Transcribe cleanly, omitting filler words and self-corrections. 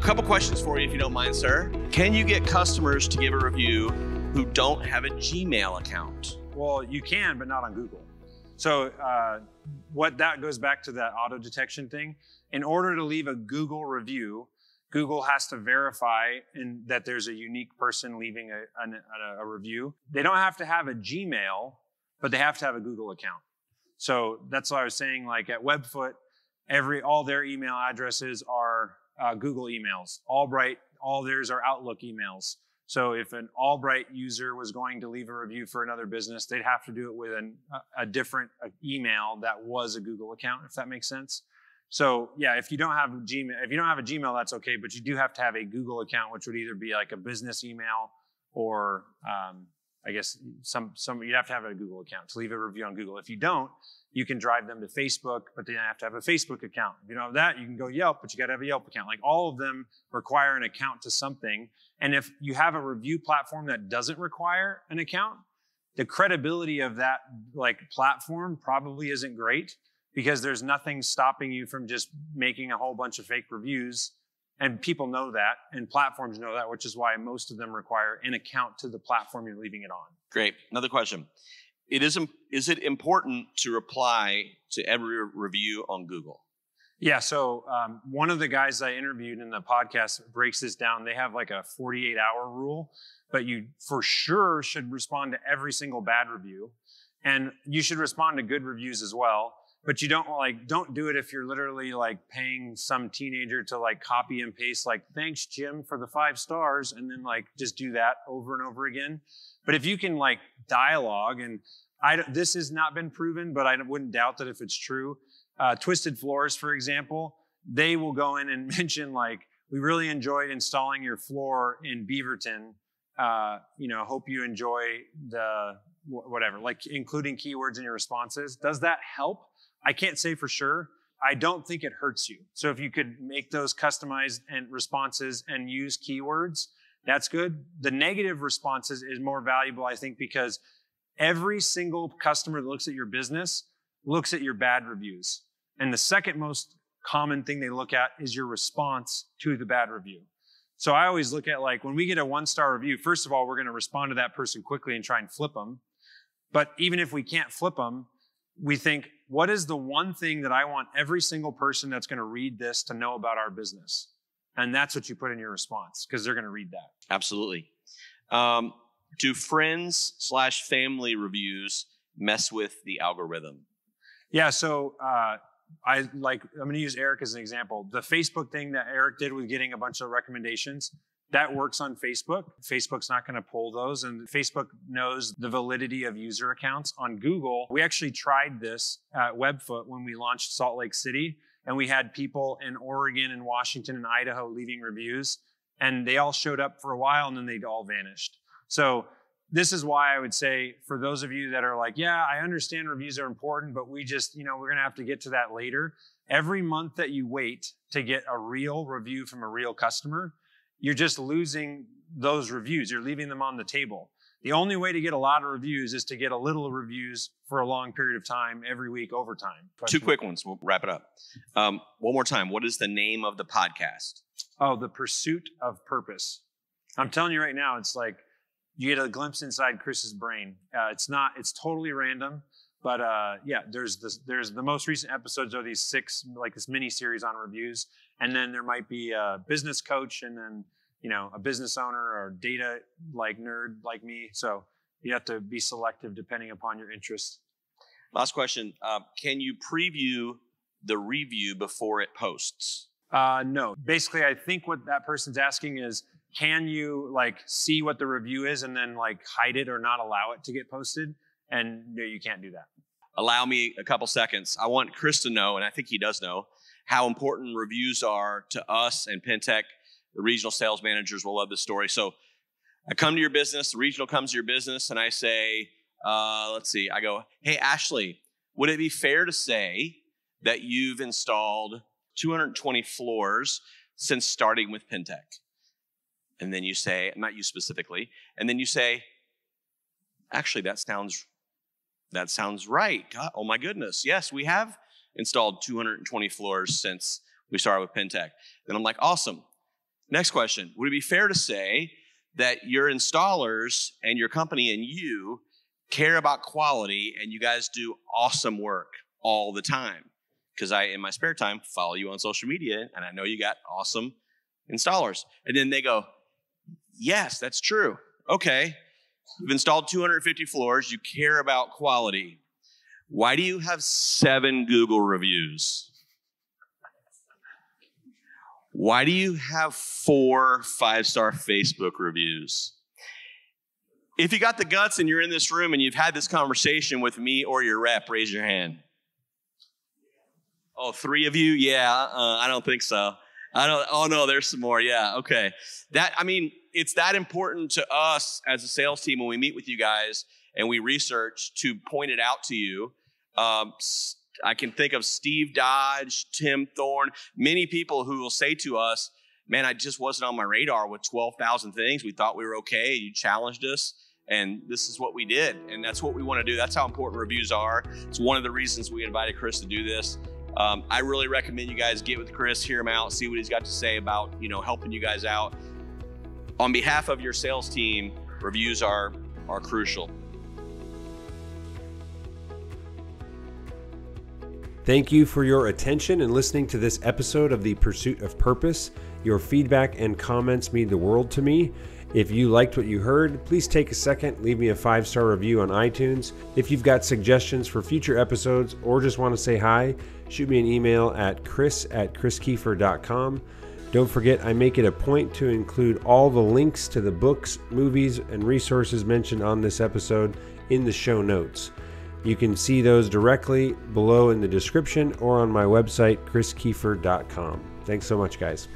couple questions for you, if you don't mind, sir. Can you get customers to give a review who don't have a Gmail account? Well, you can, but not on Google. So what that goes back to that auto detection thing. In order to leave a Google review, Google has to verify that there's a unique person leaving a review. They don't have to have a Gmail, but they have to have a Google account. So that's what I was saying, like at Webfoot, all their email addresses are Google emails. Albright, all theirs are Outlook emails. So if an Albright user was going to leave a review for another business, they'd have to do it with a different email that was a Google account, if that makes sense. So yeah, if you don't have a Gmail, that's okay, but you do have to have a Google account, which would either be like a business email or I guess you'd have to have a Google account to leave a review on Google. If you don't, you can drive them to Facebook, but then you have to have a Facebook account. If you don't have that, you can go Yelp, but you got to have a Yelp account. Like all of them require an account to something. And if you have a review platform that doesn't require an account, the credibility of that like platform probably isn't great because there's nothing stopping you from just making a whole bunch of fake reviews. And people know that, and platforms know that, which is why most of them require an account to the platform you're leaving it on. Great. Another question. Is it important to reply to every review on Google? Yeah, so one of the guys I interviewed in the podcast breaks this down. They have like a 48-hour rule, but you for sure should respond to every single bad review. And you should respond to good reviews as well. But you don't do it if you're literally like paying some teenager to like copy and paste like, thanks, Jim, for the 5 stars, and then like just do that over and over again. But if you can like dialogue, and this has not been proven, but I wouldn't doubt that if it's true. Twisted Floors, for example, they will go in and mention like, we really enjoyed installing your floor in Beaverton. Hope you enjoy the whatever, like including keywords in your responses. Does that help? I can't say for sure. I don't think it hurts you. So if you could make those customized and responses and use keywords, that's good. The negative responses is more valuable, I think, because every single customer that looks at your business looks at your bad reviews. And the second most common thing they look at is your response to the bad review. So I always look at like when we get a 1-star review, first of all, we're going to respond to that person quickly and try and flip them. But even if we can't flip them, we think, what is the one thing that I want every single person that's going to read this to know about our business? And that's what you put in your response because they're going to read that. Absolutely. Do friends/family reviews mess with the algorithm? Yeah. So I'm going to use Eric as an example. The Facebook thing that Eric did with getting a bunch of recommendations, that works on Facebook. Facebook's not going to pull those, and Facebook knows the validity of user accounts. On Google, we actually tried this at Webfoot when we launched Salt Lake City, and we had people in Oregon and Washington and Idaho leaving reviews, and they all showed up for a while, and then they all vanished. So this is why I would say for those of you that are like, yeah, I understand reviews are important, but we just, we're going to have to get to that later. Every month that you wait to get a real review from a real customer, you're just losing those reviews. You're leaving them on the table. The only way to get a lot of reviews is to get a little reviews for a long period of time, every week over time. 2 quick ones. We'll wrap it up. One more time. What is the name of the podcast? Oh, The Pursuit of Purpose. I'm telling you right now, it's like you get a glimpse inside Chris's brain. It's totally random. But yeah, there's the most recent episodes are these 6, like this mini series on reviews. And then there might be a business coach and then, a business owner or data like nerd like me. So you have to be selective depending upon your interests. Last question. Can you preview the review before it posts? No. Basically, I think what that person's asking is, can you see what the review is and then hide it or not allow it to get posted? And no, you can't do that. Allow me a couple seconds. I want Chris to know, and I think he does know, how important reviews are to us and Penntek. The regional sales managers will love this story. So I come to your business, the regional comes to your business, and I say, I go, hey, Ashley, would it be fair to say that you've installed 220 floors since starting with Penntek? And then you say, not you specifically, and then you say, actually, that sounds right. God, oh my goodness. Yes, we have installed 220 floors since we started with Penntek. Then I'm like, awesome. Next question. Would it be fair to say that your installers and your company and you care about quality and you guys do awesome work all the time? Because I, in my spare time, follow you on social media and I know you got awesome installers. And then they go, yes, that's true. Okay. You've installed 250 floors. You care about quality. Why do you have 7 Google reviews? Why do you have 4 5-star Facebook reviews? If you got the guts and you're in this room and you've had this conversation with me or your rep, raise your hand. Oh, 3 of you? Yeah, I don't think so. Oh no, there's some more. Yeah, okay. It's that important to us as a sales team when we meet with you guys and we research to point it out to you. I can think of Steve Dodge, Tim Thorne, many people who will say to us, man, I just wasn't on my radar with 12,000 things. We thought we were okay. You challenged us, and this is what we did. And that's what we want to do. That's how important reviews are. It's one of the reasons we invited Chris to do this. I really recommend you guys get with Chris, hear him out, see what he's got to say about, helping you guys out. On behalf of your sales team, reviews are crucial. Thank you for your attention and listening to this episode of The Pursuit of Purpose. Your feedback and comments mean the world to me. If you liked what you heard, please take a second, leave me a 5-star review on iTunes. If you've got suggestions for future episodes or just want to say hi, shoot me an email at chris@chriskiefer.com. Don't forget, I make it a point to include all the links to the books, movies, and resources mentioned on this episode in the show notes. You can see those directly below in the description or on my website, chriskiefer.com. Thanks so much, guys.